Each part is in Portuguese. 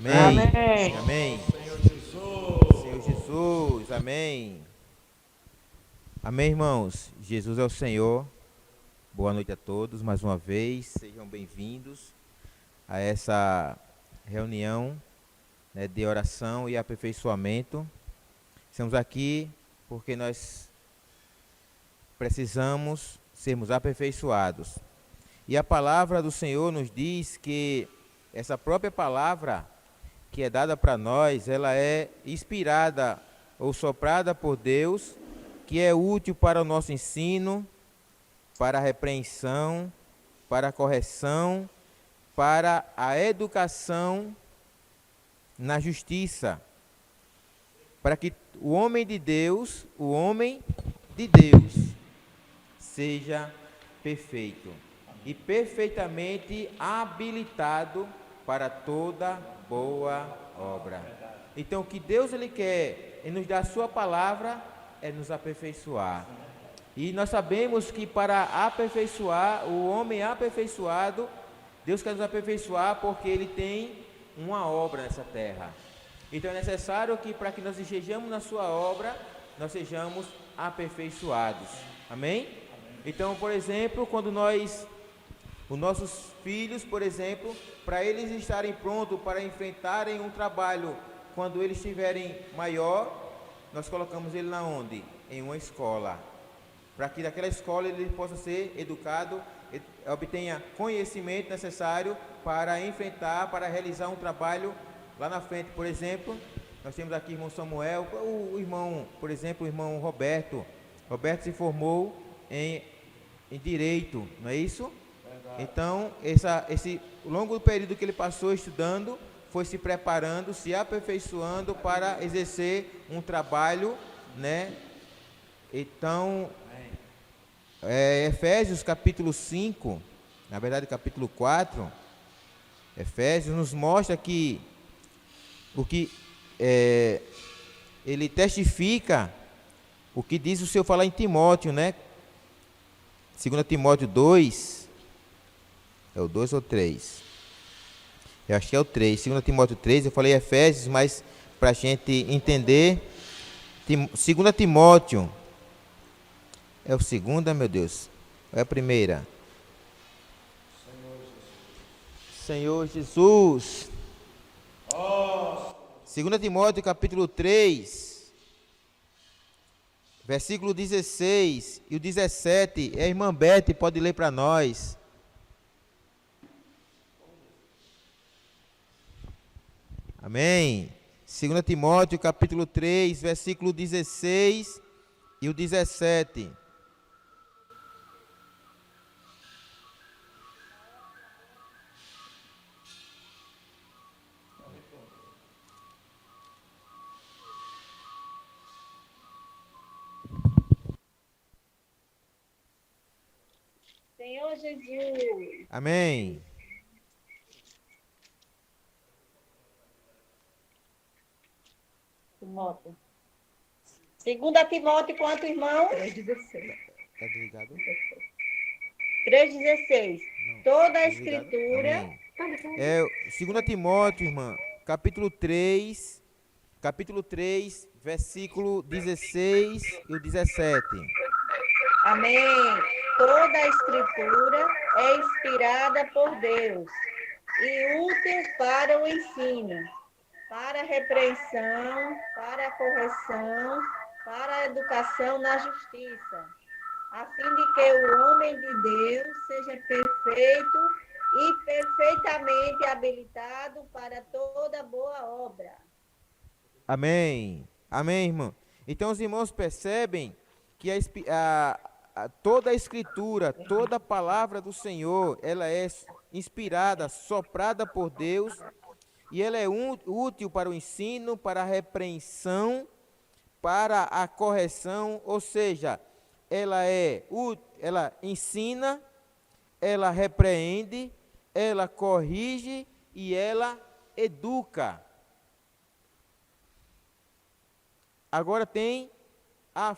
Amém. Amém. Amém. Senhor Jesus. Senhor Jesus. Amém. Amém, irmãos. Jesus é o Senhor. Boa noite a todos mais uma vez. Sejam bem-vindos a essa reunião, né, de oração e aperfeiçoamento. Estamos aqui porque nós precisamos sermos aperfeiçoados. E a palavra do Senhor nos diz que essa própria palavra que é dada para nós, ela é inspirada ou soprada por Deus, que é útil para o nosso ensino, para a repreensão, para a correção, para a educação na justiça, para que o homem de Deus, seja perfeito e perfeitamente habilitado para toda boa obra. Então, o que Deus ele quer em nos dar a sua palavra é nos aperfeiçoar. E nós sabemos que para aperfeiçoar, o homem aperfeiçoado, Deus quer nos aperfeiçoar porque ele tem uma obra nessa terra. Então é necessário que para que nós estejamos na sua obra, nós sejamos aperfeiçoados. Amém? Então, por exemplo, quando os nossos filhos, por exemplo, para eles estarem prontos para enfrentarem um trabalho, quando eles estiverem maior, nós colocamos ele na onde? Em uma escola. Para que daquela escola ele possa ser educado, obtenha conhecimento necessário para enfrentar, para realizar um trabalho lá na frente. Por exemplo, nós temos aqui o irmão Samuel, o irmão, por exemplo, o irmão Roberto. Roberto se formou em Direito, não é isso? Então, esse longo período que ele passou estudando, foi se preparando, se aperfeiçoando para exercer um trabalho, né? Então, Efésios capítulo 5, na verdade capítulo 4, Efésios nos mostra que o que ele testifica o que diz o Senhor falar em Timóteo, né? 2 Timóteo 2, é o 2 ou 3? Eu acho que é o 3, 2 Timóteo 3, eu falei Efésios, mas para a gente entender, 2 Timóteo, é o segundo, meu Deus, é a primeira. Senhor Jesus. 2 Timóteo capítulo 3, versículo 16 e o 17, a irmã Beth pode ler para nós. Amém. 2 Timóteo capítulo 3, versículo 16 e o 17. Senhor Jesus. Amém. Timóteo. 2 Timóteo, quanto, irmão? 3:16. Tá desligado? 3,16. Não. Toda a Desligado? escritura. Amém. 2 Timóteo, irmã, capítulo 3, versículo 16 e o 17. Amém. Toda a escritura é inspirada por Deus e útil para o ensino, para a repreensão, para a correção, para a educação na justiça, a fim de que o homem de Deus seja perfeito e perfeitamente habilitado para toda boa obra. Amém. Amém, irmão. Então os irmãos percebem que toda a escritura, toda a palavra do Senhor, ela é inspirada, soprada por Deus, e ela é útil para o ensino, para a repreensão, para a correção, ou seja, ela ensina, ela repreende, ela corrige e ela educa. Agora tem a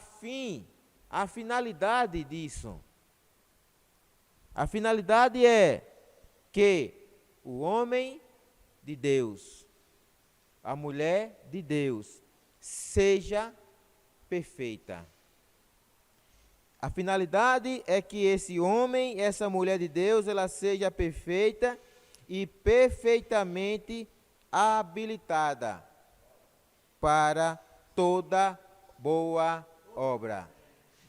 finalidade disso. A finalidade é que o homem de Deus, a mulher de Deus, seja perfeita. A finalidade é que esse homem, essa mulher de Deus, ela seja perfeita e perfeitamente habilitada para toda boa obra.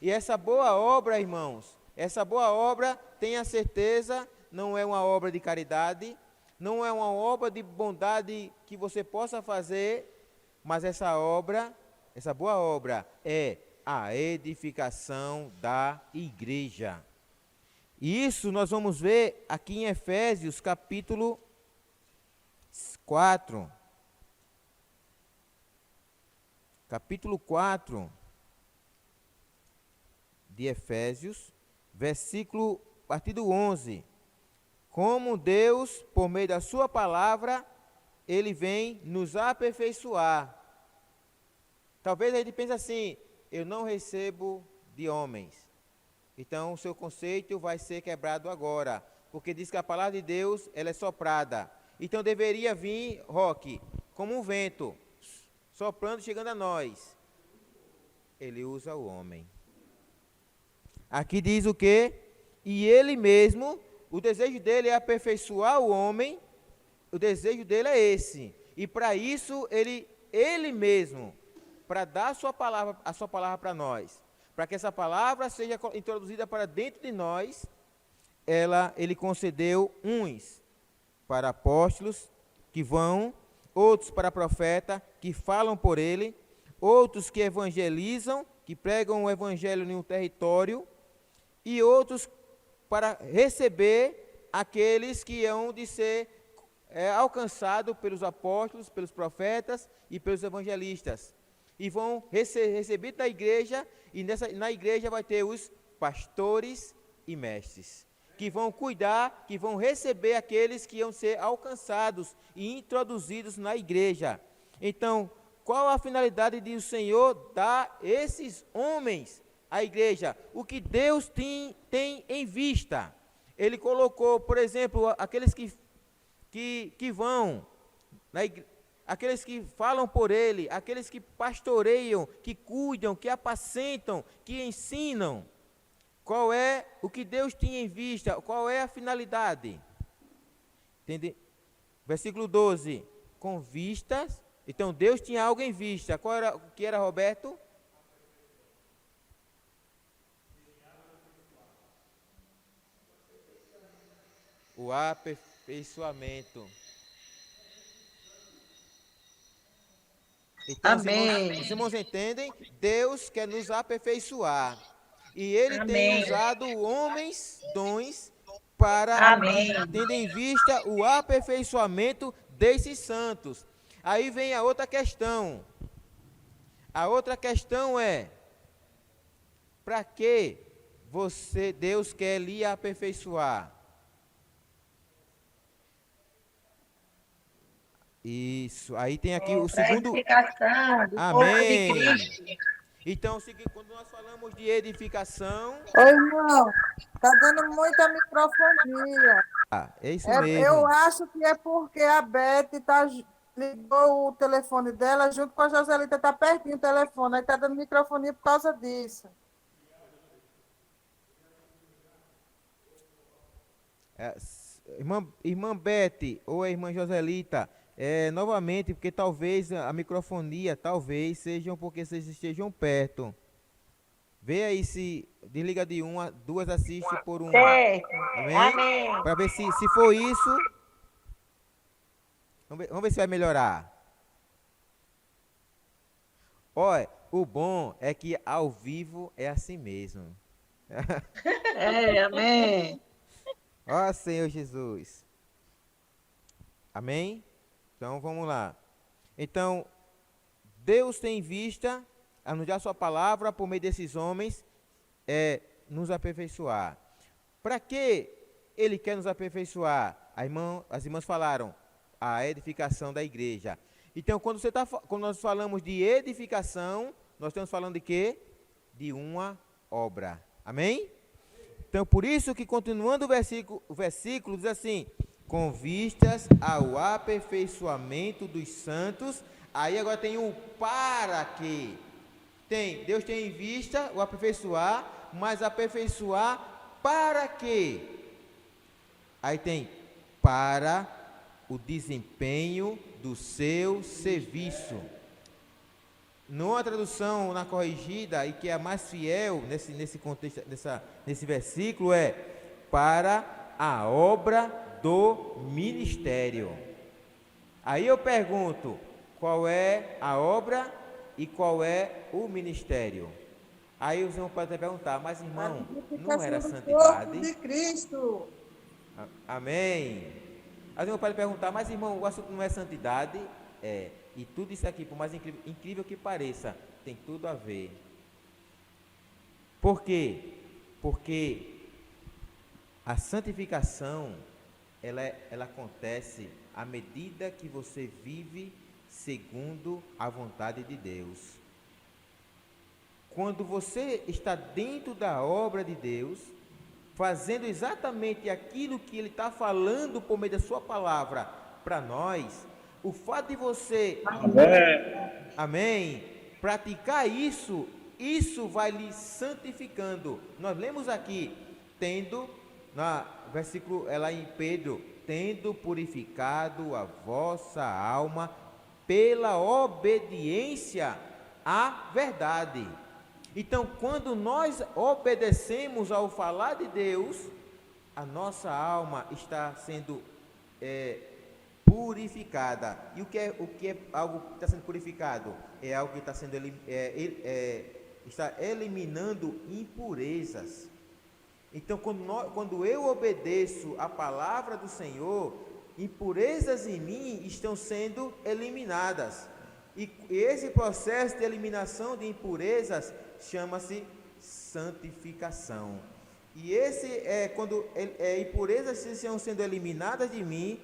E essa boa obra, irmãos, essa boa obra, tenha certeza, não é uma obra de caridade, não é uma obra de bondade que você possa fazer, mas essa obra, essa boa obra é a edificação da igreja. E isso nós vamos ver aqui em Efésios capítulo 4. Capítulo 4 de Efésios, versículo, a partir do 11. Como Deus, por meio da sua palavra, Ele vem nos aperfeiçoar. Talvez a gente pense assim, eu não recebo de homens. Então o seu conceito vai ser quebrado agora, porque diz que a palavra de Deus, ela é soprada. Então deveria vir, Roque, como um vento, soprando, chegando a nós. Ele usa o homem. Aqui diz o quê? E ele mesmo, o desejo dele é aperfeiçoar o homem, o desejo dele é esse. E para isso, ele mesmo, para dar a sua palavra para nós, para que essa palavra seja introduzida para dentro de nós, ele concedeu uns para apóstolos, que vão, outros para profeta, que falam por ele, outros que evangelizam, que pregam o evangelho em um território, e outros para receber aqueles que hão de ser alcançados pelos apóstolos, pelos profetas e pelos evangelistas. E vão receber da igreja, e na igreja vai ter os pastores e mestres, que vão cuidar, que vão receber aqueles que iam ser alcançados e introduzidos na igreja. Então, qual a finalidade de o Senhor dar esses homens à igreja? O que Deus tem em vista. Ele colocou, por exemplo, aqueles que vão na igreja, aqueles que falam por ele, aqueles que pastoreiam, que cuidam, que apacentam, que ensinam. Qual é o que Deus tinha em vista? Qual é a finalidade? Entende? Versículo 12. Com vistas. Então Deus tinha algo em vista. O que era, Roberto? O aperfeiçoamento. Então, os irmãos entendem? Deus quer nos aperfeiçoar. E Ele tem usado homens, dons, para tendo em vista o aperfeiçoamento desses santos. Aí vem a outra questão. A outra questão é, para que Deus quer lhe aperfeiçoar? Isso, aí tem aqui o segundo... Amém. Então, quando nós falamos de edificação... Oi, irmão, está dando muita microfonia. É isso mesmo. Eu acho que é porque a Beth ligou o telefone dela junto com a Joselita, está pertinho o telefone, aí está dando microfonia por causa disso. Irmã Beth ou a irmã Joselita, novamente, porque talvez a microfonia, sejam porque vocês estejam perto. Vê aí se desliga de uma, duas assiste por uma. Certo. Amém? Para ver se for isso. Vamos ver se vai melhorar. Olha, o bom é que ao vivo é assim mesmo. Amém. Ó Senhor Jesus. Amém? Então vamos lá. Então, Deus tem em vista anunciar sua palavra por meio desses homens, nos aperfeiçoar. Para que Ele quer nos aperfeiçoar? As irmãs falaram, a edificação da igreja. Então, quando nós falamos de edificação, nós estamos falando de quê? De uma obra. Amém? Então, por isso que continuando o versículo diz assim, com vistas ao aperfeiçoamento dos santos. Aí agora tem o para que. Deus tem em vista o aperfeiçoar, mas aperfeiçoar para quê? Aí tem para o desempenho do seu serviço. Numa tradução, na corrigida, e que é a mais fiel nesse contexto, nesse versículo, é para a obra do ministério. Aí eu pergunto, qual é a obra e qual é o ministério? Aí os irmãos podem perguntar, mas irmão, não era santidade? Corpo de Cristo. Amém. Aí os irmãos podem perguntar, mas irmão, o assunto não é santidade? É. E tudo isso aqui, por mais incrível que pareça, tem tudo a ver. Por quê? Porque a santificação, ela acontece à medida que você vive segundo a vontade de Deus. Quando você está dentro da obra de Deus, fazendo exatamente aquilo que Ele está falando por meio da sua palavra para nós, o fato de você, amém, praticar isso vai lhe santificando. Nós lemos aqui, tendo, na versículo lá em Pedro, tendo purificado a vossa alma pela obediência à verdade. Então, quando nós obedecemos ao falar de Deus, a nossa alma está sendo purificada. E o que é algo que está sendo purificado? É algo que está sendo está eliminando impurezas. Então, quando eu obedeço a palavra do Senhor, impurezas em mim estão sendo eliminadas. E esse processo de eliminação de impurezas chama-se santificação. E quando impurezas estão sendo eliminadas de mim,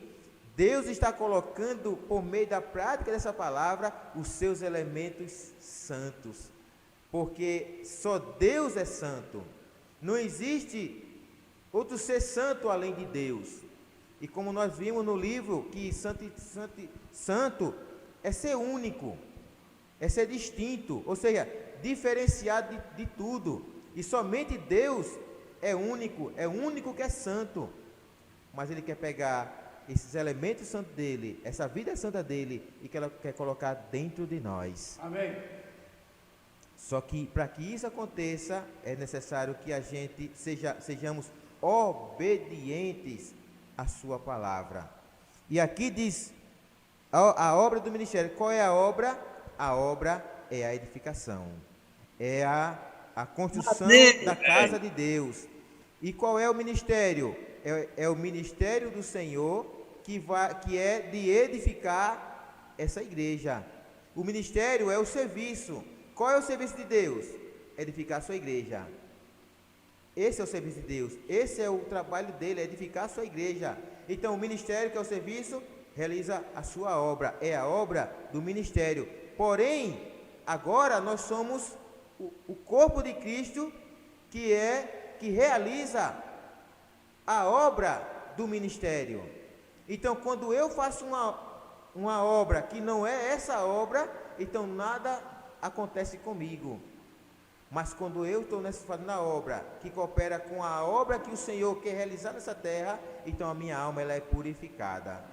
Deus está colocando, por meio da prática dessa palavra, os seus elementos santos. Porque só Deus é santo. Não existe outro ser santo além de Deus. E como nós vimos no livro, que santo é ser único, é ser distinto, ou seja, diferenciado de tudo. E somente Deus é o único que é santo. Mas Ele quer pegar esses elementos santos dele, essa vida santa dele, e que ela quer colocar dentro de nós. Amém. Só que para que isso aconteça, é necessário que a gente sejamos obedientes à sua palavra. E aqui diz a obra do ministério. Qual é a obra? A obra é a edificação, é a construção da casa de Deus. E qual é o ministério? É o ministério do Senhor que é de edificar essa igreja. O ministério é o serviço. Qual é o serviço de Deus? Edificar a sua igreja. Esse é o serviço de Deus. Esse é o trabalho dele, é edificar a sua igreja. Então o ministério, que é o serviço, realiza a sua obra. É a obra do ministério. Porém, agora nós somos o corpo de Cristo que realiza a obra do ministério. Então, quando eu faço uma obra que não é essa obra, então nada acontece comigo. Mas quando eu estou fazendo a obra que coopera com a obra que o Senhor quer realizar nessa terra, então a minha alma ela é purificada.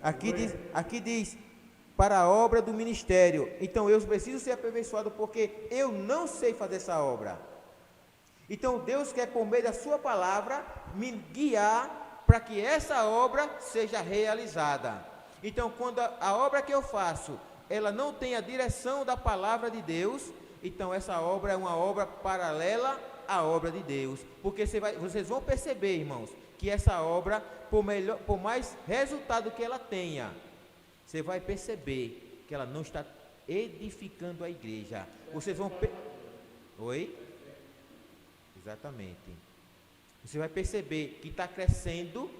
Aqui diz para a obra do ministério. Então eu preciso ser aperfeiçoado porque eu não sei fazer essa obra. Então Deus quer, por meio da sua palavra, me guiar para que essa obra seja realizada. Então, quando a obra que eu faço, ela não tem a direção da palavra de Deus, então essa obra é uma obra paralela à obra de Deus. Porque vocês vão perceber, irmãos, que essa obra, por mais resultado que ela tenha, você vai perceber que ela não está edificando a igreja. Vocês vão... Oi? Exatamente. Você vai perceber que está crescendo,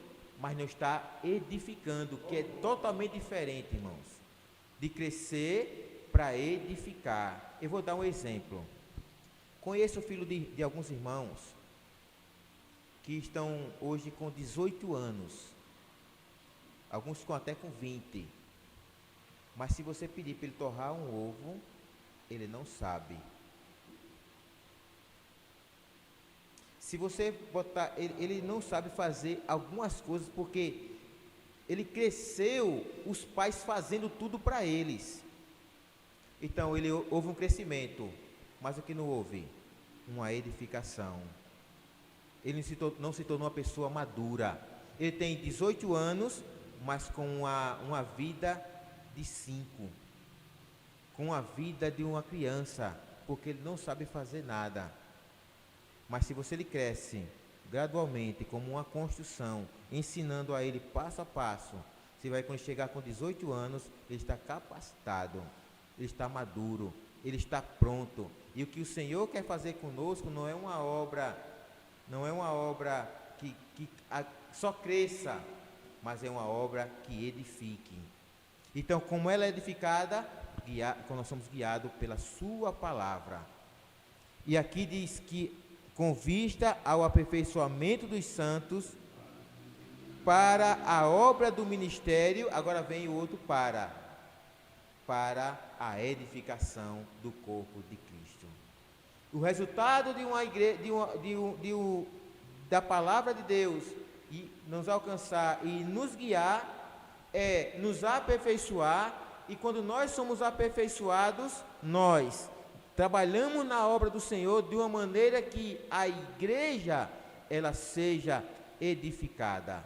mas não está edificando, que é totalmente diferente, irmãos, de crescer para edificar. Eu vou dar um exemplo. Conheço o filho de alguns irmãos que estão hoje com 18 anos Alguns ficam até com 20. Mas se você pedir para ele torrar um ovo, ele não sabe. Se você botar, ele não sabe fazer algumas coisas, porque ele cresceu, os pais fazendo tudo para eles. Então, houve um crescimento, mas o que não houve? Uma edificação. Ele não se tornou uma pessoa madura. Ele tem 18 anos, mas com uma vida de 5. Com a vida de uma criança, porque ele não sabe fazer nada. Mas se você lhe cresce gradualmente, como uma construção, ensinando a ele passo a passo, você vai, quando chegar com 18 anos, ele está capacitado, ele está maduro, ele está pronto. E o que o Senhor quer fazer conosco não é uma obra que só cresça, mas é uma obra que edifique. Então, como ela é edificada, quando nós somos guiados pela sua palavra. E aqui diz que com vista ao aperfeiçoamento dos santos, para a obra do ministério, agora vem o outro para a edificação do corpo de Cristo. O resultado de uma igreja, da palavra de Deus e nos alcançar e nos guiar é nos aperfeiçoar, e quando nós somos aperfeiçoados, nós trabalhamos na obra do Senhor de uma maneira que a igreja ela seja edificada.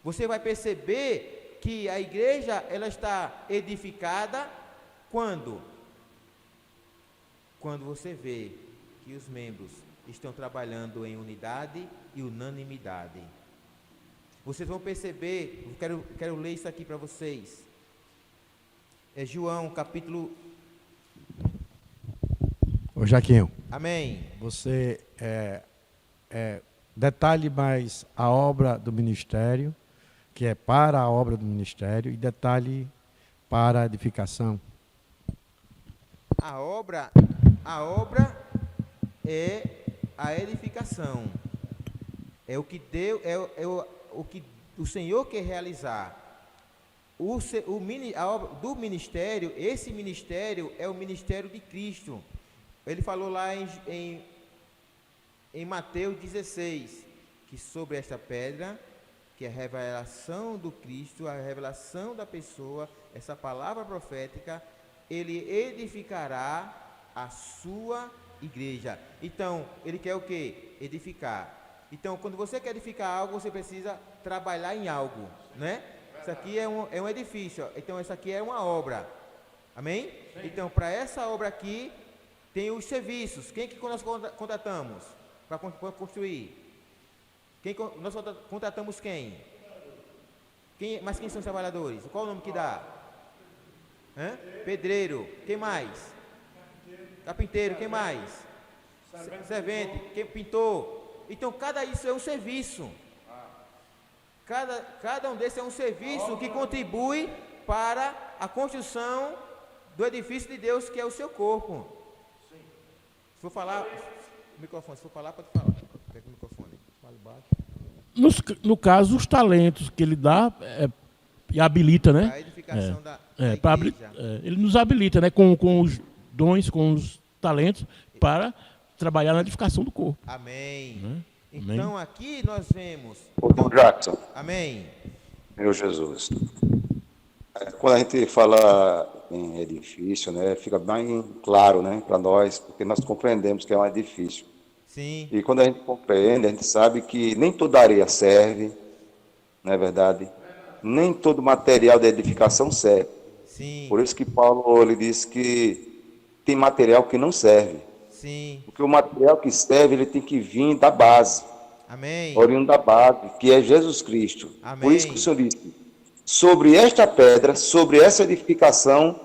Você vai perceber que a igreja ela está edificada quando você vê que os membros estão trabalhando em unidade e unanimidade. Vocês vão perceber, eu quero ler isso aqui para vocês. É João, capítulo... Ô Jaquinho. Amém. Você detalhe mais a obra do ministério, que é para a obra do ministério, e detalhe para a edificação. A obra é a edificação. É o que Deus, o que o Senhor quer realizar. A obra do ministério, esse ministério é o ministério de Cristo. Ele falou lá em Mateus 16, que sobre esta pedra, que é a revelação do Cristo, a revelação da pessoa, essa palavra profética, ele edificará a sua igreja. Então, ele quer o quê? Edificar. Então, quando você quer edificar algo, você precisa trabalhar em algo, né? Isso aqui é um edifício, então essa aqui é uma obra. Amém? Sim. Então, para essa obra aqui, tem os serviços. Quem que nós contratamos para construir? Nós contratamos quem? Mas quem são os trabalhadores? Qual o nome que dá? Pedreiro. Quem mais? Carpinteiro. Quem mais? Servente. Quem pintou? Então, isso é um serviço. Cada um desses é um serviço que contribui para a construção do edifício de Deus, que é o seu corpo. Se for falar, o microfone, se for falar, pode falar. Pega o microfone. Fale baixo. No caso, os talentos que ele dá e habilita, né? A edificação da igreja. Ele nos habilita, né? Com os dons, com os talentos, para trabalhar na edificação do corpo. Amém. Né? Então, Amém. aqui nós vemos... Ô, Jackson. Amém. Meu Jesus. Quando a gente fala em edifício, né, fica bem claro, né, para nós, porque nós compreendemos que é um edifício. Sim. E quando a gente compreende, a gente sabe que nem toda areia serve, não é verdade? Nem todo material de edificação serve. Sim. Por isso que Paulo ele diz que tem material que não serve. Sim. Porque o material que serve, ele tem que vir da base. Amém. Oriundo da base, que é Jesus Cristo. Amém. Por isso que o Senhor disse: sobre esta pedra, sobre essa edificação,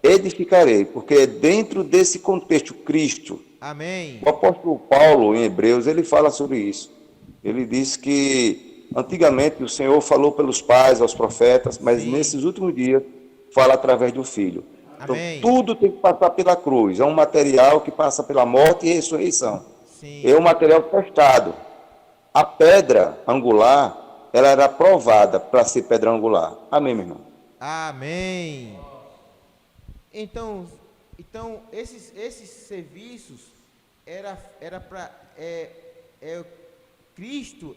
edificarei. Porque é dentro desse contexto, Cristo. Amém. O apóstolo Paulo, em Hebreus, ele fala sobre isso. Ele diz que antigamente o Senhor falou pelos pais, aos profetas, mas Sim. nesses últimos dias fala através do Filho. Amém. Então, tudo tem que passar pela cruz. É um material que passa pela morte e ressurreição. Sim. É um material testado. A pedra angular, ela era aprovada para ser pedra angular. Amém, meu irmão? Amém. Então, esses serviços era para Cristo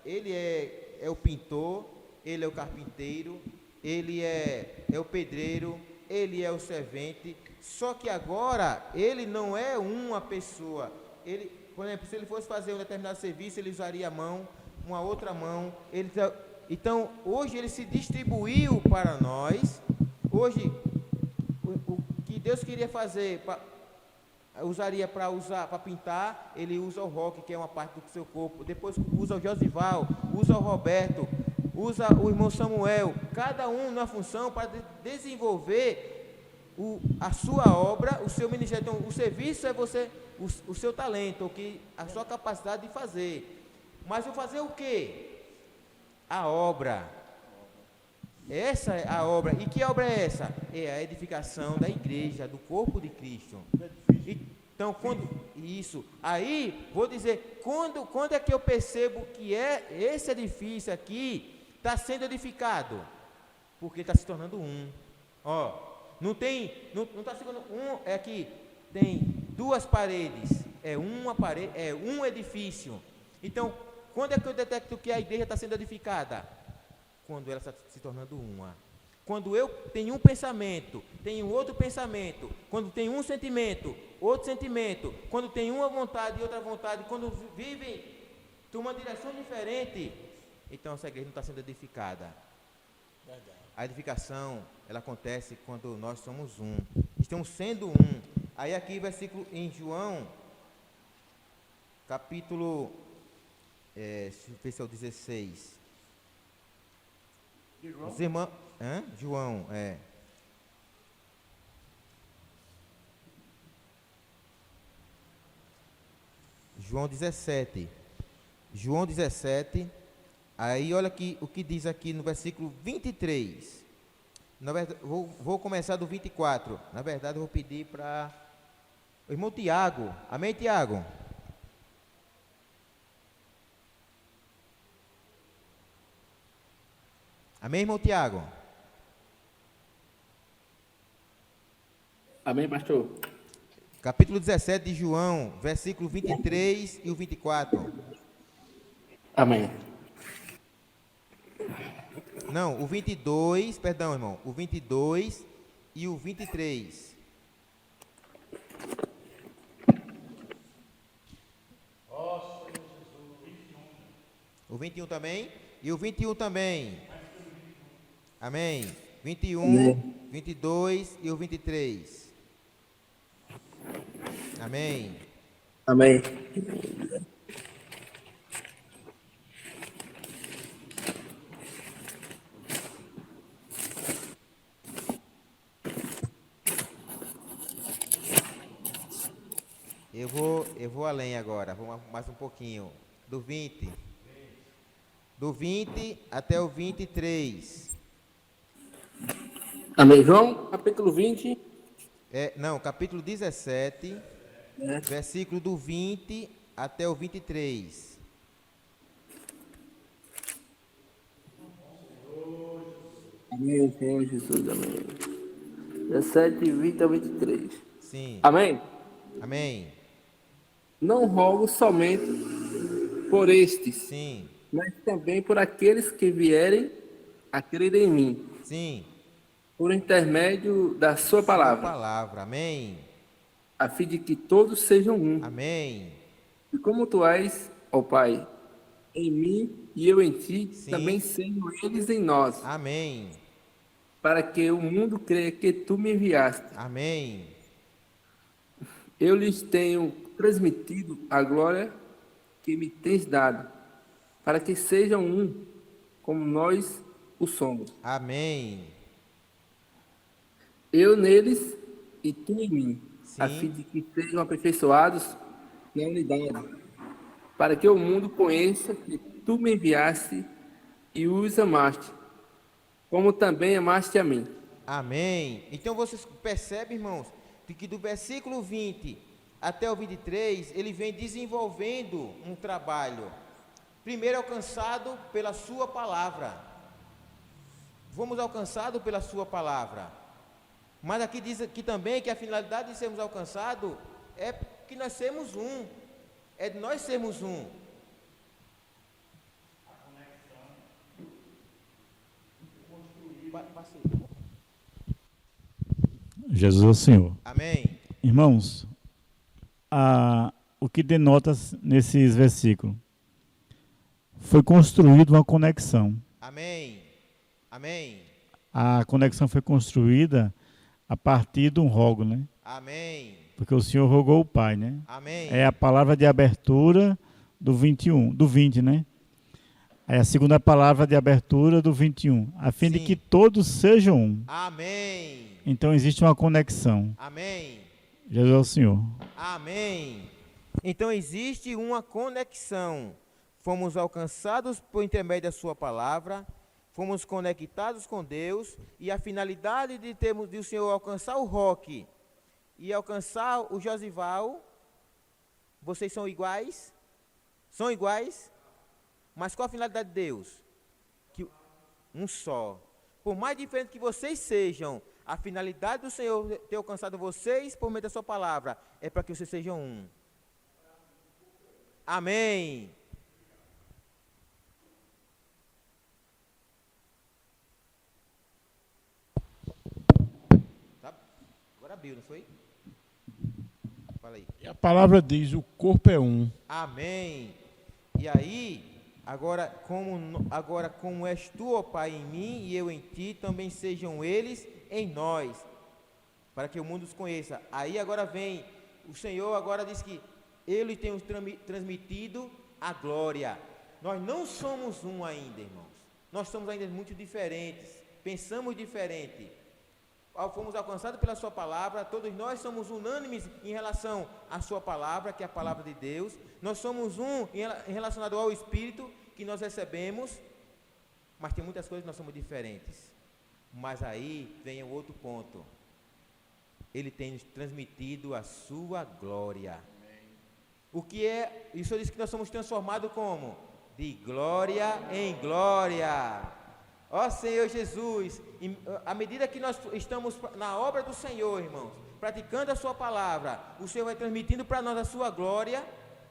ele é o pintor, ele é o carpinteiro, ele é o pedreiro, ele é o servente. Só que agora ele não é uma pessoa. Ele, por exemplo, se ele fosse fazer um determinado serviço, ele usaria a mão, uma outra mão. Então, hoje ele se distribuiu para nós. Hoje, o que Deus queria fazer, usaria para pintar, ele usa o Roque, que é uma parte do seu corpo. Depois usa o Josival, usa o Roberto, usa o irmão Samuel. Cada um na função para desenvolver a sua obra, o seu ministério. Então, o serviço é você, o seu talento, a sua capacidade de fazer. Mas eu fazer o quê? A obra. Essa é a obra. E que obra é essa? É a edificação da igreja, do corpo de Cristo. Então, aí, vou dizer, quando é que eu percebo que esse edifício aqui está sendo edificado? Porque está se tornando um. Não está se tornando um, é que tem duas paredes, é uma parede, é um edifício. Então, quando é que eu detecto que a igreja está sendo edificada? Quando ela está se tornando uma. Quando eu tenho um pensamento, tenho outro pensamento. Quando tenho um sentimento, outro sentimento. Quando tenho uma vontade e outra vontade. Quando vivem de uma direção diferente, então essa igreja não está sendo edificada. A edificação, ela acontece quando nós somos um. Estamos sendo um. Aí aqui, versículo em João, capítulo, deixa eu ver se é o 16. Os irmãos, João, João 17. João 17. Aí olha aqui o que diz aqui no versículo 23. Na verdade, vou começar do 24. Na verdade, eu vou pedir para o irmão Tiago. Amém, Tiago? Amém, irmão Tiago? Amém, pastor? Capítulo 17 de João, versículo 23 e o 24. Amém. Não, o 22, perdão, irmão, o 22 e o 23. O 21 também? E o 21 também. Amém. 21, amém. 22 e o 23. Amém. Amém. Eu vou além agora, vou mais um pouquinho. Do 20. Do 20 até o 23. Amém. João, capítulo 20. Não, capítulo 17, versículo do 20 até o 23. Amém, Senhor Jesus, amém. 17, 20 a 23. Sim. Amém? Amém. Não rogo somente por estes, Sim. mas também por aqueles que vierem a crer em mim. Sim. Por intermédio da sua palavra. Sua palavra. Amém. A fim de que todos sejam um. Amém. E como tu és, ó Pai, em mim e eu em ti, Sim. também sejam eles em nós. Amém. Para que o mundo creia que tu me enviaste. Amém. Eu lhes tenho transmitido a glória que me tens dado, para que sejam um, como nós o somos. Amém. Eu neles e tu em mim, Sim. a fim de que sejam aperfeiçoados na unidade, para que o mundo conheça que tu me enviaste e os amaste, como também amaste a mim. Amém. Então vocês percebem, irmãos, que do versículo 20 até o 23, ele vem desenvolvendo um trabalho. Primeiro alcançado pela sua palavra. Fomos alcançados pela sua palavra. Mas aqui diz que também que a finalidade de sermos alcançados é que nós sermos um. É de nós sermos um. Jesus é o Senhor. Amém. Irmãos, o que denota nesses versículos? Foi construída uma conexão. Amém. Amém. A conexão foi construída a partir de um rogo, né? Amém. Porque o Senhor rogou o Pai, né? Amém. É a palavra de abertura do 20, né? É a segunda palavra de abertura do 21, a fim de Sim. que todos sejam um. Amém. Então existe uma conexão. Amém. Jesus é o Senhor. Amém. Então existe uma conexão. Fomos alcançados por intermédio da sua palavra, fomos conectados com Deus, e a finalidade de o Senhor alcançar o Roque e alcançar o Josival, vocês são iguais? São iguais? Mas qual a finalidade de Deus? Que um só. Por mais diferente que vocês sejam, a finalidade do Senhor ter alcançado vocês por meio da sua palavra é para que vocês sejam um. Amém. Tá? Agora abriu, não foi? Fala aí. E a palavra diz, o corpo é um. Amém. E aí, agora como és tu, ó Pai, em mim e eu em ti, também sejam eles em nós, para que o mundo os conheça. Aí agora vem, o Senhor agora diz que Ele tem nos transmitido a glória. Nós não somos um ainda, irmãos. Nós somos ainda muito diferentes, pensamos diferente. Fomos alcançados pela sua palavra, todos nós somos unânimes em relação à sua palavra, que é a palavra de Deus. Nós somos um em relacionado ao Espírito que nós recebemos, mas tem muitas coisas que nós somos diferentes. Mas aí vem o outro ponto. Ele tem nos transmitido a sua glória. O que é, isso diz que nós somos transformados como? De glória em glória. Ó Senhor Jesus, à medida que nós estamos na obra do Senhor, irmãos, praticando a sua palavra, o Senhor vai transmitindo para nós a sua glória,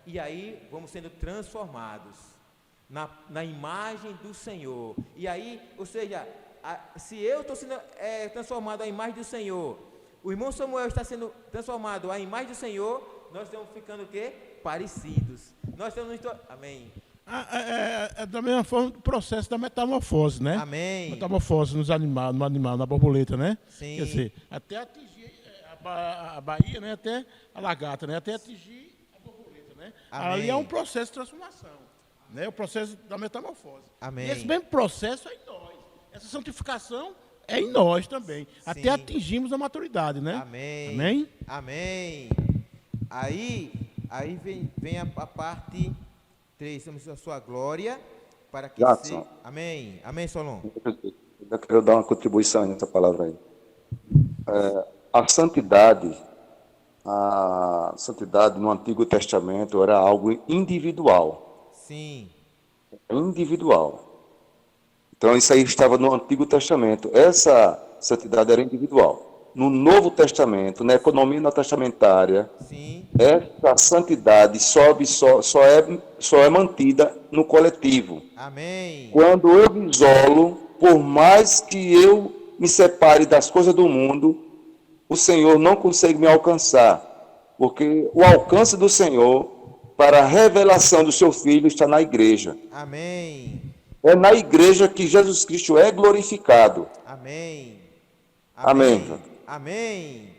e aí vamos sendo transformados na imagem do Senhor. E aí, ou seja, se eu estou sendo transformado à imagem do Senhor, o irmão Samuel está sendo transformado à imagem do Senhor, nós estamos ficando o quê? Parecidos. Nós estamos... Amém. É da mesma forma o processo da metamorfose, né? Amém. Metamorfose no animal, na borboleta, né? Sim. Quer dizer, até atingir a baía, né? Até a lagarta, né? Até atingir a borboleta, né? Amém. Ali é um processo de transformação, né? O processo da metamorfose. Amém. E esse mesmo processo é em nós. Essa santificação é em nós também. Sim. Até atingirmos a maturidade, né? Amém. Amém? Amém. Aí vem a parte 3, temos a sua glória, para que Jackson. Amém. Amém, Solon. Eu quero dar uma contribuição nessa palavra aí. A santidade no Antigo Testamento era algo individual. Sim. Individual. Então, isso aí estava no Antigo Testamento. Essa santidade era individual. No Novo Testamento, na economia neotestamentária, Sim. essa santidade só é mantida no coletivo. Amém. Quando eu me isolo, por mais que eu me separe das coisas do mundo, o Senhor não consegue me alcançar, porque o alcance do Senhor para a revelação do seu Filho está na igreja. Amém. É na igreja que Jesus Cristo é glorificado. Amém. Amém. Amém.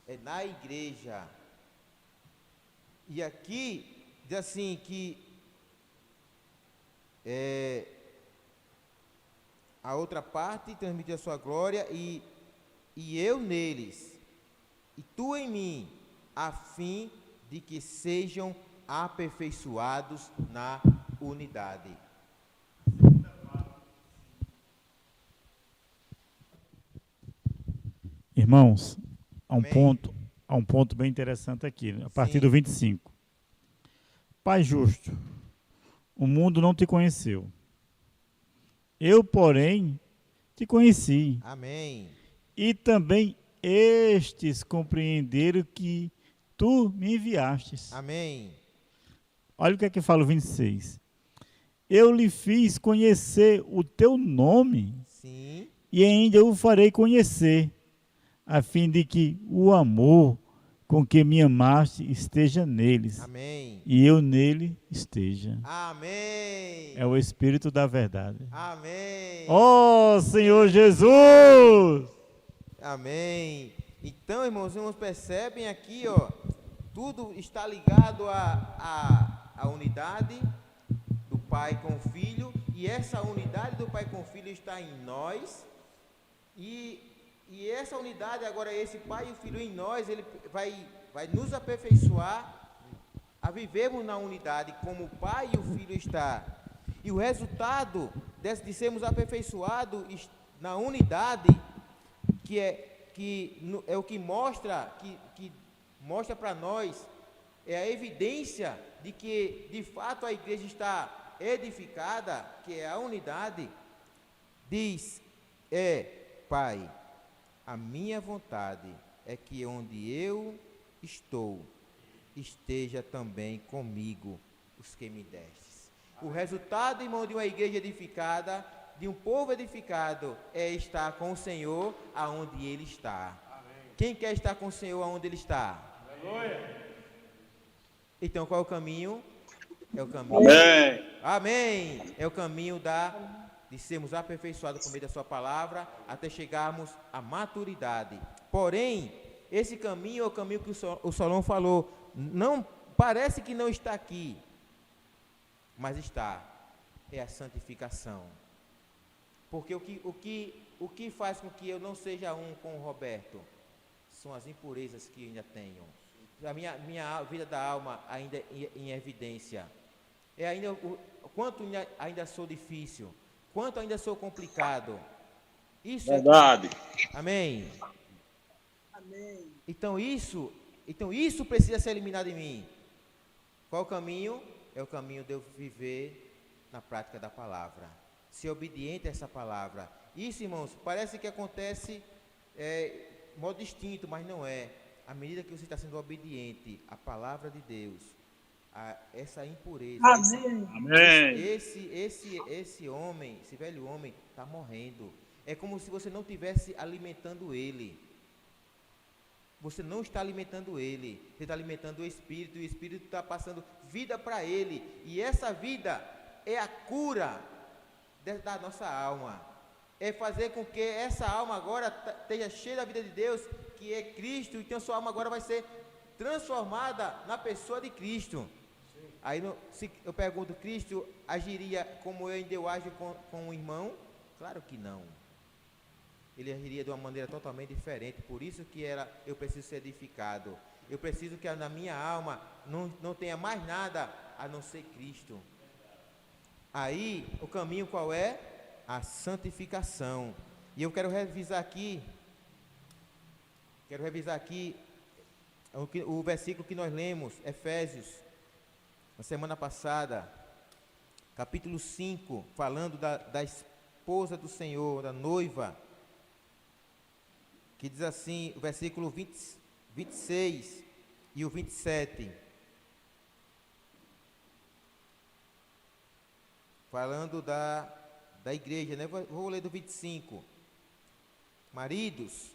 É na igreja. E aqui diz assim que a outra parte transmite a sua glória e eu neles e tu em mim, a fim de que sejam aperfeiçoados na unidade. Irmãos, há Amém. um ponto bem interessante aqui, a partir Sim. do 25. Pai justo, o mundo não te conheceu. Eu, porém, te conheci. Amém. E também estes compreenderam que tu me enviastes. Amém. Olha o que é que fala o 26. Eu lhe fiz conhecer o teu nome Sim. e ainda o farei conhecer, a fim de que o amor com que me amaste esteja neles Amém. e eu nele esteja. Amém. É o Espírito da verdade. Amém. Ó Senhor Jesus! Amém. Então, irmãos percebem aqui, ó, tudo está ligado à unidade do Pai com o Filho, e essa unidade do Pai com o Filho está em nós, e essa unidade, agora esse Pai e o Filho em nós, ele vai nos aperfeiçoar a vivermos na unidade como o Pai e o Filho está. E o resultado de sermos aperfeiçoados na unidade, que é o que mostra, que mostra para nós, é a evidência de que de fato a igreja está edificada, que é a unidade. Diz: Pai, a minha vontade é que onde eu estou, esteja também comigo os que me destes. O resultado, irmão, de uma igreja edificada, de um povo edificado, é estar com o Senhor aonde Ele está. Amém. Quem quer estar com o Senhor aonde Ele está? Aleluia. Então, qual é o caminho? É o caminho. Amém. Amém. É o caminho de sermos aperfeiçoados por meio da sua palavra, até chegarmos à maturidade. Porém, esse caminho é o caminho que o Solon falou. Não parece que não está aqui, mas está. É a santificação. Porque o que faz com que eu não seja um com o Roberto são as impurezas que eu ainda tenho. A minha vida da alma ainda em evidência. É ainda quanto ainda sou difícil, quanto ainda sou complicado. Isso verdade. Amém. Amém. Então isso precisa ser eliminado em mim. Qual o caminho? É o caminho de eu viver na prática da palavra. Ser obediente a essa palavra. Isso, irmãos, parece que acontece de modo distinto, mas não é. À medida que você está sendo obediente à palavra de Deus, a essa impureza, esse homem, esse velho homem, está morrendo. É como se você não estivesse alimentando ele. Você não está alimentando ele. Você está alimentando o Espírito, e o Espírito está passando vida para ele. E essa vida é a cura da nossa alma. É fazer com que essa alma agora esteja cheia da vida de Deus, que é Cristo. Então sua alma agora vai ser transformada na pessoa de Cristo. Aí se eu pergunto, Cristo agiria como eu ajo com o irmão? Claro que não. Ele agiria de uma maneira totalmente diferente. Por isso que eu preciso ser edificado. Eu preciso que na minha alma não tenha mais nada a não ser Cristo. Aí, o caminho qual é? A santificação. E eu quero revisar aqui o versículo que nós lemos, Efésios, na semana passada, capítulo 5, falando da esposa do Senhor, da noiva, que diz assim, o versículo 26 e o 27, falando da igreja, né? Vou ler do 25. Maridos,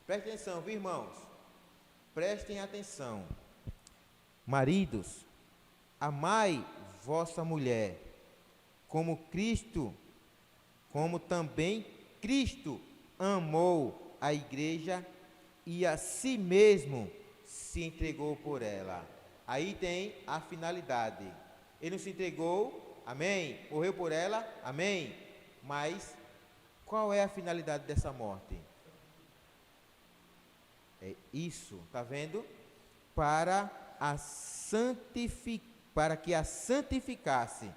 prestem atenção, viu, irmãos? Prestem atenção. Maridos, amai vossa mulher, como também Cristo amou a igreja e a si mesmo se entregou por ela. Aí tem a finalidade. Ele não se entregou, amém? Morreu por ela, amém? Mas qual é a finalidade dessa morte? É isso, tá vendo? Para que a santificasse.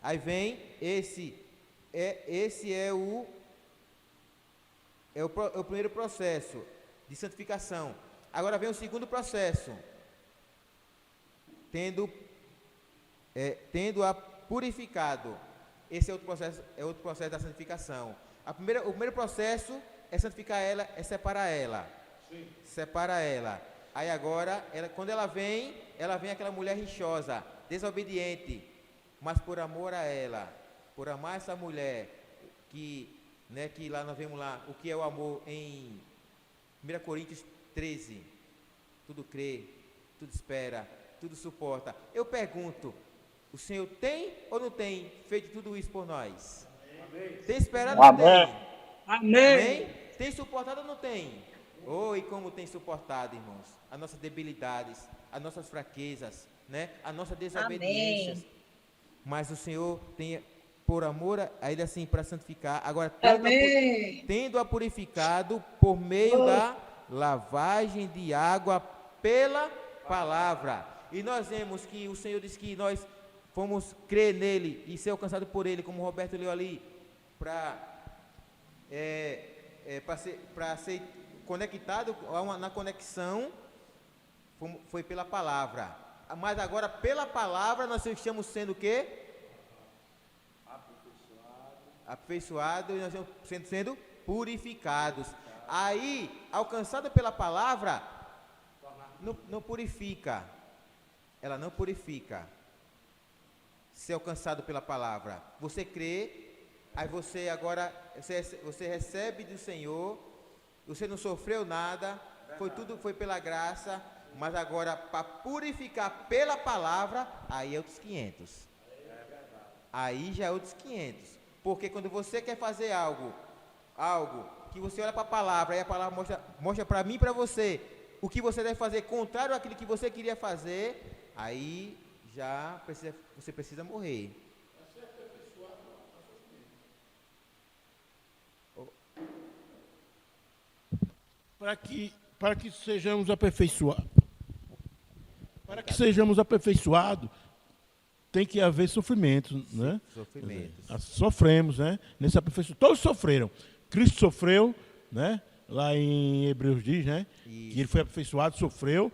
Aí vem esse é o primeiro processo de santificação. Agora vem o segundo processo. Tendo purificado. Esse é outro processo da santificação. O primeiro processo é santificar ela, é separar ela. Sim. Separa ela. Aí agora, quando ela vem aquela mulher rixosa, desobediente, mas por amor a ela, por amar essa mulher, que lá nós vemos lá, o que é o amor em 1 Coríntios 13, tudo crê, tudo espera, tudo suporta. Eu pergunto, o Senhor tem ou não tem feito tudo isso por nós? Amém. Tem esperado ou não tem? Amém. Tem suportado ou não tem? E como tem suportado, irmãos, as nossas debilidades, as nossas fraquezas, né? As nossas desobediências. Amém. Mas o Senhor tem, por amor a Ele, assim, para santificar, agora tendo-a purificado por meio da lavagem de água pela palavra. E nós vemos que o Senhor diz que nós fomos crer nele e ser alcançado por ele, como o Roberto leu ali, para ser conectado na conexão, foi pela palavra. Mas agora, pela palavra, nós estamos sendo o quê? Aperfeiçoados, e nós estamos sendo purificados. Aí, alcançado pela palavra, não purifica. Ela não purifica. Ser alcançado pela palavra. Você crê, aí você agora, você recebe do Senhor, você não sofreu nada, foi pela graça, mas agora para purificar pela palavra, aí é outros 500. Aí já é outros 500. Porque quando você quer fazer algo que você olha para a palavra, aí a palavra mostra para mim e para você o que você deve fazer contrário àquilo que você queria fazer, aí você precisa morrer. Para que sejamos aperfeiçoados. Para que sejamos aperfeiçoados, tem que haver sofrimento, né? Sofrimentos. Sofremos, né? Nesse aperfeiçoamento. Todos sofreram. Cristo sofreu, né? Lá em Hebreus diz, né? Isso. Que ele foi aperfeiçoado, sofreu.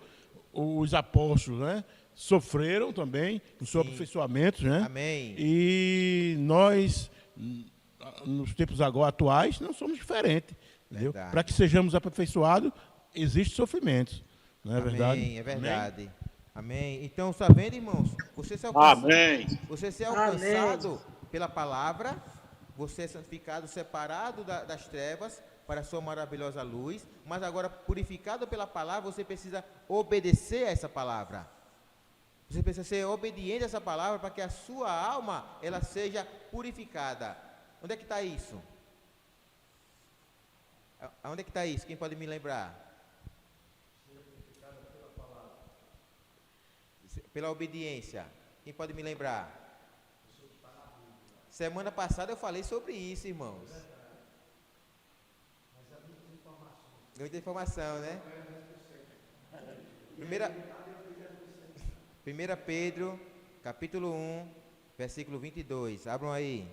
Os apóstolos, né? Sofreram também no seu aperfeiçoamento, né? Amém. E nós, nos tempos agora atuais, não somos diferentes. Para que sejamos aperfeiçoados, existem sofrimentos. Não é verdade? Amém, é verdade. Amém. Amém. Então, está vendo, irmãos? Você ser alcançado pela palavra, você é santificado, separado das trevas para a sua maravilhosa luz, mas agora purificado pela palavra, você precisa obedecer a essa palavra. Você precisa ser obediente a essa palavra para que a sua alma ela seja purificada. Onde é que está isso? Onde é que está isso? Quem pode me lembrar? Pela obediência. Quem pode me lembrar? Semana passada eu falei sobre isso, irmãos. Muita informação, né? 1 Pedro, capítulo 1, versículo 22. Abram aí.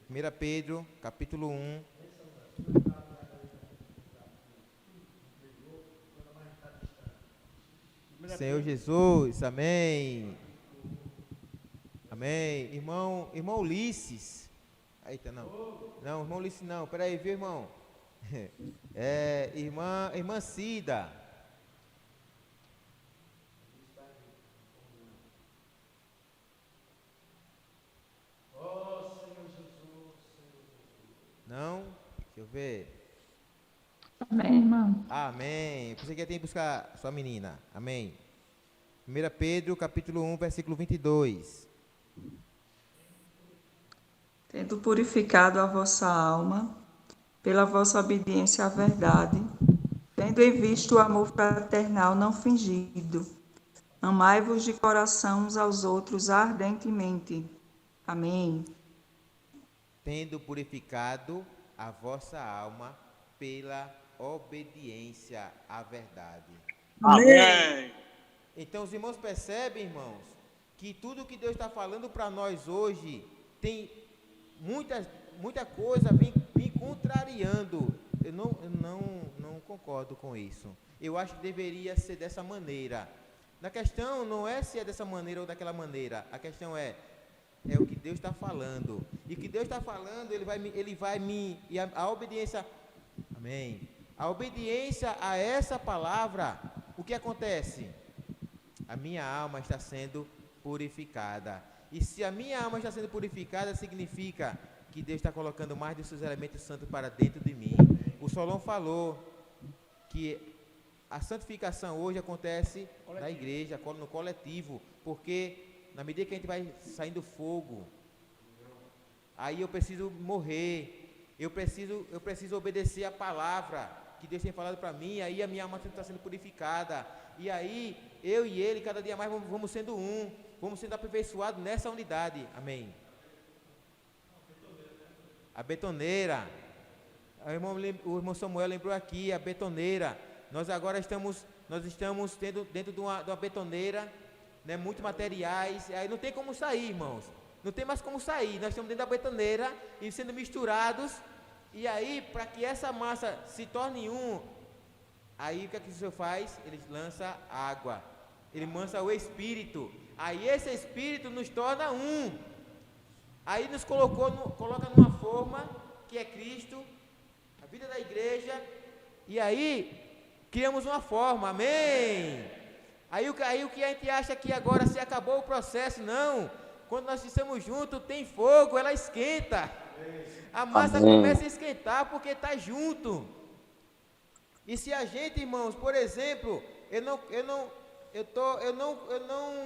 1 Pedro, capítulo 1. Senhor Jesus, amém. Amém. Irmão Ulisses. Eita, não. Não, irmão Ulisses não. Peraí, viu, irmão? Irmã Cida. Não? Deixa eu ver. Amém, irmão. Amém. Você quer ter que buscar sua menina. Amém. 1 Pedro, capítulo 1, versículo 22. Tendo purificado a vossa alma, pela vossa obediência à verdade, tendo em vista o amor fraternal não fingido, amai-vos de coração uns aos outros ardentemente. Amém. Tendo purificado a vossa alma pela obediência à verdade. Amém. Então os irmãos percebem, irmãos, que tudo que Deus está falando para nós hoje tem muita coisa vem contrariando. Eu não concordo com isso. Eu acho que deveria ser dessa maneira. A questão não é se é dessa maneira ou daquela maneira. A questão é É o que Deus está falando. E o que Deus está falando, e a obediência, amém. A obediência a essa palavra, o que acontece? A minha alma está sendo purificada. E se a minha alma está sendo purificada, significa que Deus está colocando mais dos seus elementos santos para dentro de mim. O Solon falou que a santificação hoje acontece na igreja, no coletivo, porque na medida que a gente vai saindo fogo, aí eu preciso morrer, eu preciso obedecer a palavra que Deus tem falado para mim, aí a minha alma está sendo purificada, e aí eu e ele, cada dia mais vamos sendo um, vamos sendo aperfeiçoados nessa unidade, amém. A betoneira, o irmão Samuel lembrou aqui, a betoneira, nós agora estamos dentro de uma betoneira, né, muitos materiais, aí não tem como sair, irmãos, não tem mais como sair, nós estamos dentro da betoneira e sendo misturados, e aí, para que essa massa se torne um, aí o que é que o Senhor faz? Ele lança água, ele lança o Espírito, aí esse Espírito nos torna um, aí nos coloca numa forma que é Cristo, a vida da igreja, e aí criamos uma forma, amém? Aí o que a gente acha que agora se acabou o processo, não, quando nós estamos juntos, tem fogo, ela esquenta, a massa começa a esquentar porque está junto. E se a gente, irmãos, por exemplo, eu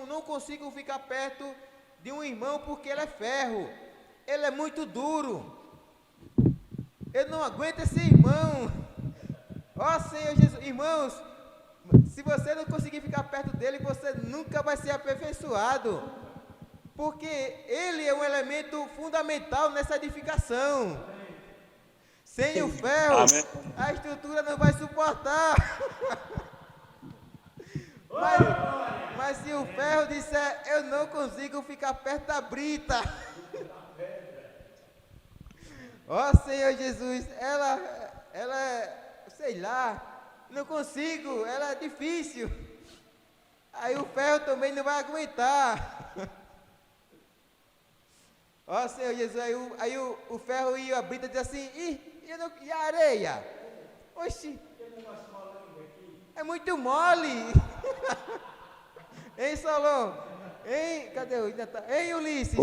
não consigo ficar perto de um irmão porque ele é ferro, ele é muito duro, eu não aguento esse irmão. Ó Senhor Jesus, irmãos, se você não conseguir ficar perto dele, você nunca vai ser aperfeiçoado, porque ele é um elemento fundamental nessa edificação. Sem o ferro, amém, a estrutura não vai suportar. Mas se o ferro disser, eu não consigo ficar perto da brita, ó Senhor Jesus, ela sei lá, não consigo, ela é difícil, aí o ferro também não vai aguentar. Ó Senhor Jesus, aí o ferro e a brita diz assim, e a areia? Oxi, é muito mole. Hein, Solon? Hein, cadê o? Hein, Ulisses?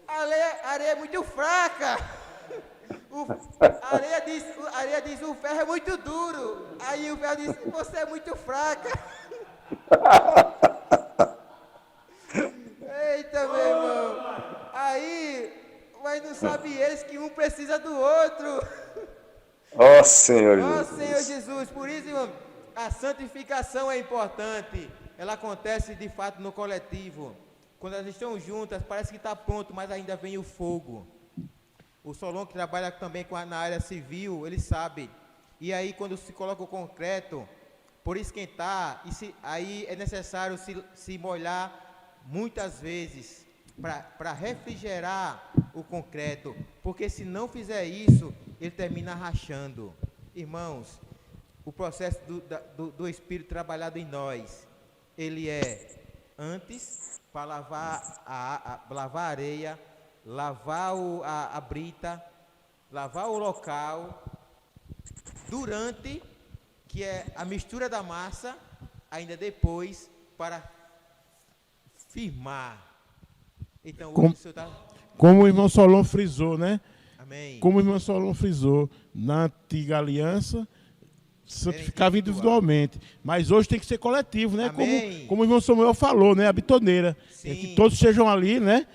A areia é muito fraca. A areia diz, o ferro é muito duro. Aí o ferro diz, você é muito fraca. Eita, meu irmão. Aí, mas não sabe eles que um precisa do outro. Ó Senhor Jesus. Ó Senhor Jesus. Por isso, irmão, a santificação é importante. Ela acontece de fato no coletivo. Quando elas estão juntas, parece que está pronto, mas ainda vem o fogo. O Solon, que trabalha também na área civil, ele sabe. E aí, quando se coloca o concreto, por esquentar, aí é necessário se molhar muitas vezes para refrigerar o concreto, porque se não fizer isso, ele termina rachando. Irmãos, o processo do Espírito trabalhado em nós, ele é antes para lavar a areia, lavar a brita, lavar o local, durante, que é a mistura da massa, ainda depois para firmar. Então, como o irmão Solon frisou, né? Amém. Como o irmão Solon frisou, na antiga aliança, santificava individualmente, mas hoje tem que ser coletivo, né? Como o irmão Samuel falou, né? A bitoneira, é que todos sejam ali, né?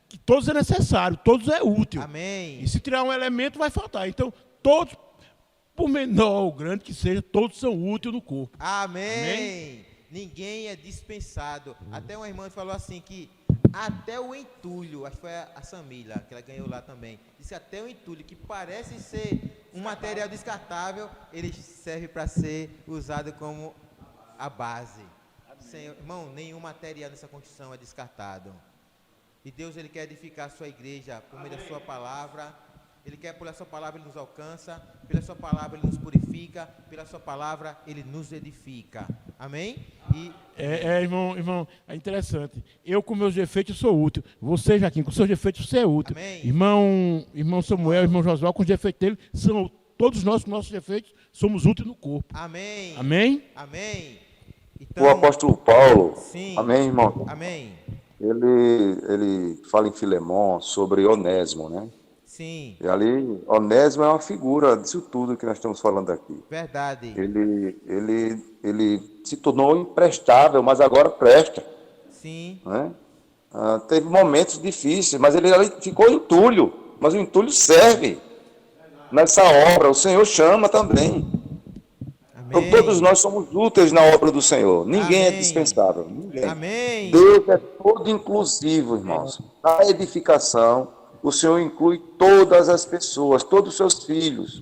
Que todos é necessário, todos é útil. Amém. E se tirar um elemento, vai faltar. Então, todos, por menor ou grande que seja, todos são úteis no corpo. Amém. Ninguém é dispensado. Até uma irmã falou assim que até o entulho, acho que foi a Samila, que ela ganhou lá também, disse até o entulho, que parece ser um material descartável, ele serve para ser usado como a base. Senhor, irmão, nenhum material dessa construção é descartado. E Deus, ele quer edificar a sua igreja por meio da sua palavra. Ele quer, pela sua palavra, ele nos alcança, pela sua palavra, ele nos purifica, pela sua palavra, ele nos edifica. Amém? Irmão, é interessante. Eu, com meus defeitos, sou útil. Você, Jaquim, com seus defeitos, você é útil. Amém. Irmão Samuel, irmão Josué, com os defeitos dele, todos nós, com nossos defeitos, somos úteis no corpo. Amém. Amém? Amém. Então, O apóstolo Paulo, sim. amém, irmão? Amém. Ele fala em Filemão sobre Onésimo, né? Sim. E ali, Onésimo é uma figura disso tudo que nós estamos falando aqui. Verdade. Ele se tornou imprestável, mas agora presta. Sim. Né? Teve momentos difíceis, mas ele ali ficou entulho. Mas o entulho serve nessa obra. O Senhor chama também. Então, todos nós somos úteis na obra do Senhor. Ninguém é dispensável. Ninguém. Amém. Deus é todo inclusivo, irmãos. Na edificação, o Senhor inclui todas as pessoas, todos os seus filhos.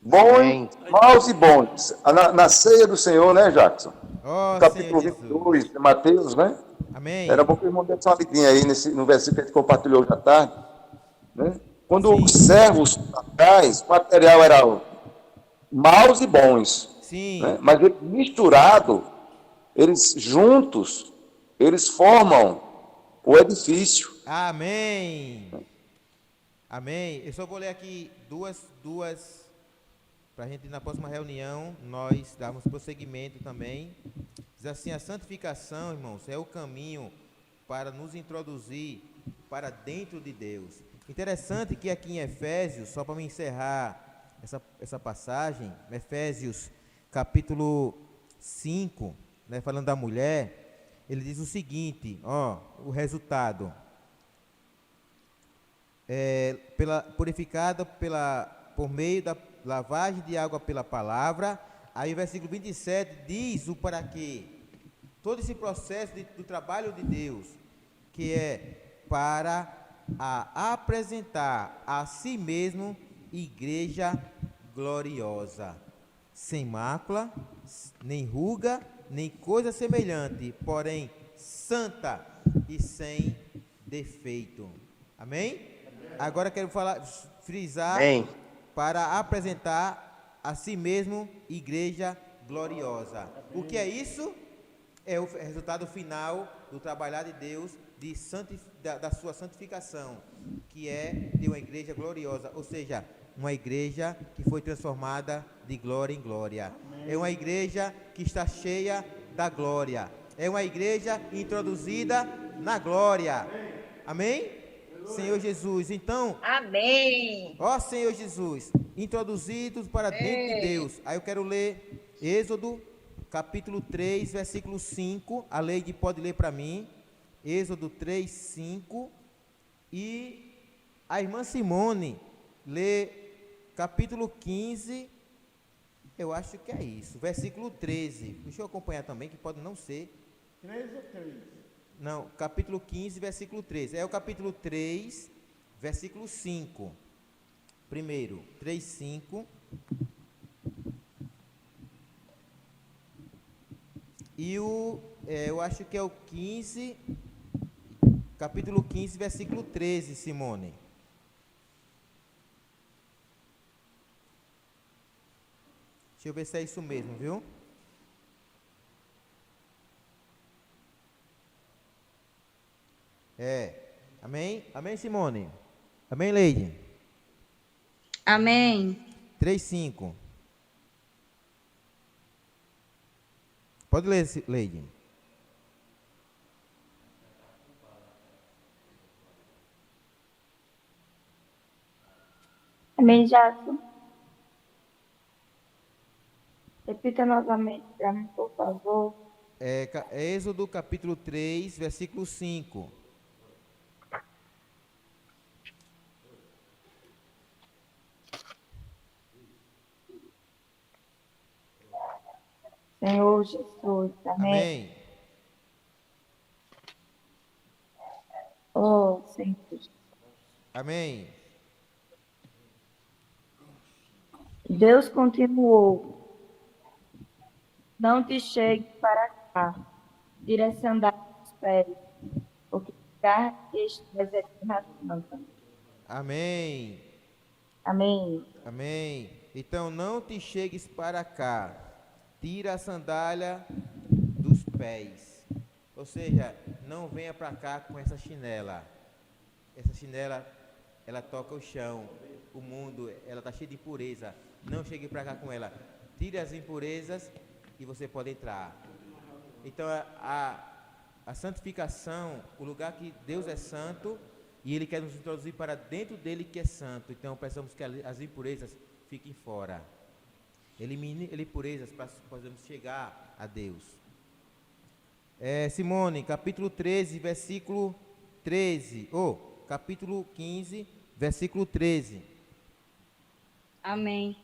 Bons, maus e bons. Na ceia do Senhor, né, Jackson? Capítulo 22 de Mateus, né? Amém. Era bom que o irmão desse uma lidinha aí no versículo que a gente compartilhou hoje à tarde. Né? Quando os servos atrás, o material era maus e bons. Sim. Né? Mas eles misturados, eles juntos, eles formam o edifício. Amém. Amém. Eu só vou ler aqui duas para a gente, na próxima reunião, nós darmos prosseguimento também. Diz assim: a santificação, irmãos, é o caminho para nos introduzir para dentro de Deus. Interessante que aqui em Efésios, só para me encerrar essa passagem, Efésios capítulo 5, né, falando da mulher, ele diz o seguinte, o resultado. Purificada por meio da lavagem de água pela palavra. Aí o versículo 27 diz o para quê. Todo esse processo do trabalho de Deus, que é para apresentar a si mesmo igreja gloriosa, sem mácula, nem ruga, nem coisa semelhante, porém santa e sem defeito. Amém? Agora quero frisar, para apresentar a si mesmo igreja gloriosa. O que é isso? É o resultado final do trabalhar de Deus, da sua santificação, que é de uma igreja gloriosa, ou seja, uma igreja que foi transformada de glória em glória. É uma igreja que está cheia da glória. É uma igreja introduzida na glória. Amém? Senhor Jesus, então, amém. Ó Senhor Jesus, introduzidos para dentro de Deus. Aí eu quero ler Êxodo, capítulo 3, versículo 5. A Leide pode ler para mim. Êxodo 3, 5. E a irmã Simone lê capítulo 15. Eu acho que é isso. Versículo 13. Deixa eu acompanhar também, que pode não ser. 13 ou 3? Não, capítulo 15, versículo 13. É o capítulo 3, versículo 5. Primeiro, 3, 5. E eu acho que é o 15, capítulo 15, versículo 13, Simone. Deixa eu ver se é isso mesmo, viu? Amém? Amém, Simone? Amém, Leide? Amém. 3, 5. Pode ler, Leide. Amém, Jackson. Repita novamente para mim, por favor. Êxodo capítulo 3, versículo 5. Senhor Jesus, amém. Amém. Oh, Senhor. Amém. Deus continuou. Não te chegue para cá, direcionando os pés, porque lugar que estás é terra santa. Amém. Amém. Amém. Então não te chegues para cá. Tira a sandália pés. Ou seja, não venha para cá com essa chinela. Essa chinela, ela toca o chão, o mundo, ela está cheia de impureza. Não chegue para cá com ela. Tire as impurezas e você pode entrar. Então, a santificação, o lugar que Deus é santo, e Ele quer nos introduzir para dentro dele que é santo. Então, precisamos que as impurezas fiquem fora. Elimine impurezas para podermos chegar a Deus. Simone, capítulo 13, versículo 13. Capítulo 15, versículo 13. Amém.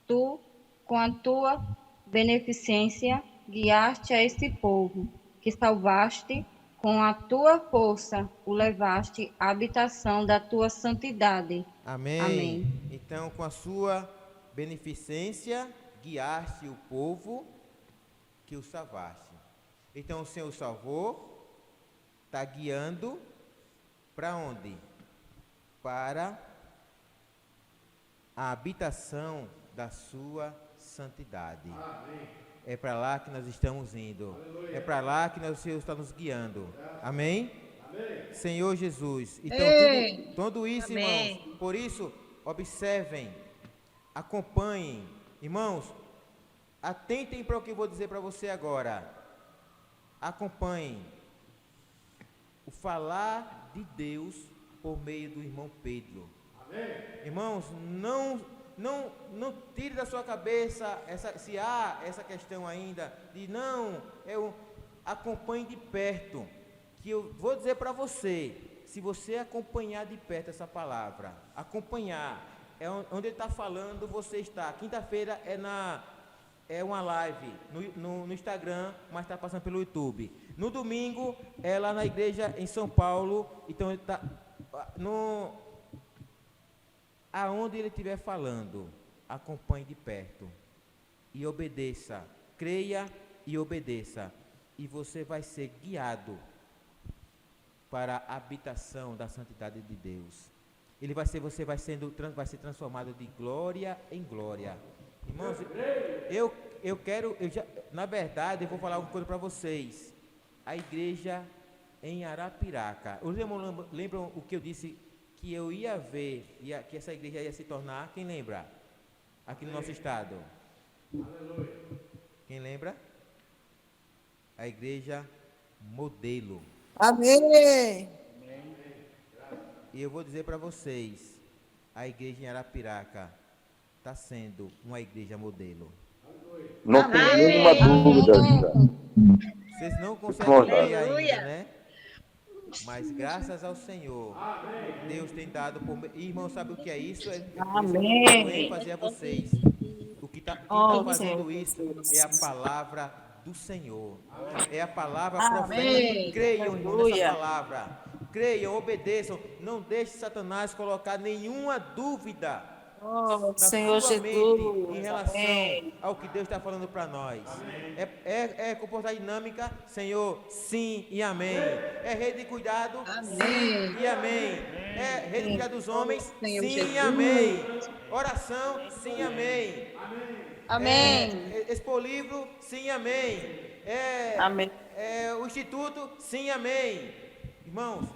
Tu, com a tua beneficência, guiaste a esse povo, que salvaste, com a tua força o levaste à habitação da tua santidade. Amém. Amém. Então, com a sua beneficência, guiaste o povo que o salvaste. Então, o Senhor salvou, está guiando para onde? Para a habitação da sua santidade. Amém. É para lá que nós estamos indo. Aleluia. É para lá que o Senhor está nos guiando. Amém? Amém. Senhor Jesus. Então, tudo isso, amém, irmãos. Por isso, observem, acompanhem. Irmãos, atentem para o que eu vou dizer para você agora. Acompanhem o falar de Deus por meio do irmão Pedro. Amém. Irmãos, não tire da sua cabeça se há essa questão ainda de acompanhe de perto, que eu vou dizer para você, se você acompanhar de perto essa palavra, acompanhar, onde ele está falando, você está, quinta-feira é uma live no Instagram, mas está passando pelo YouTube, no domingo é lá na igreja em São Paulo, então ele está aonde ele estiver falando, acompanhe de perto e obedeça, creia e obedeça, e você vai ser guiado para a habitação da santidade de Deus. Você vai ser transformado de glória em glória. Irmãos, na verdade, eu vou falar uma coisa para vocês. A igreja em Arapiraca, os irmãos lembram o que eu disse? Que eu ia ver, que essa igreja ia se tornar, quem lembra? Aqui no nosso estado. Aleluia. Quem lembra? A igreja modelo. Amém. E eu vou dizer para vocês, a igreja em Arapiraca está sendo uma igreja modelo. Não tem nenhuma dúvida. Vocês não conseguem ver ainda, né? Mas graças ao Senhor, Deus tem dado irmão, sabe o que é isso? Amém. Fazer a vocês. O que está fazendo isso é a palavra do Senhor. É a palavra profética. Creiam nessa palavra. Creiam, obedeçam. Não deixe Satanás colocar nenhuma dúvida na Senhor sua mente Jesus. em relação ao que Deus está falando para nós. É comportar dinâmica, Senhor, sim e amém. É rede de cuidado, Amém. Sim e amém. É rede de cuidado dos homens, sim e amém. Oração, sim e amém. Amém. Expor livro, sim e amém. Amém. O instituto, sim e amém. Irmãos,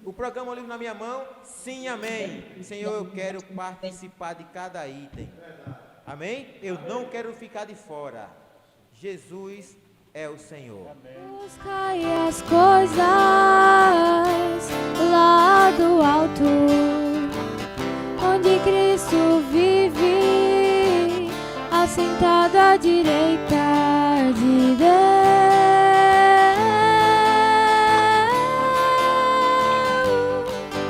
o programa Livro na Minha Mão, sim, amém. Senhor, eu quero participar de cada item. Amém? Eu não quero ficar de fora. Jesus é o Senhor. Buscai as coisas lá do alto, onde Cristo vive, assentado à direita de Deus.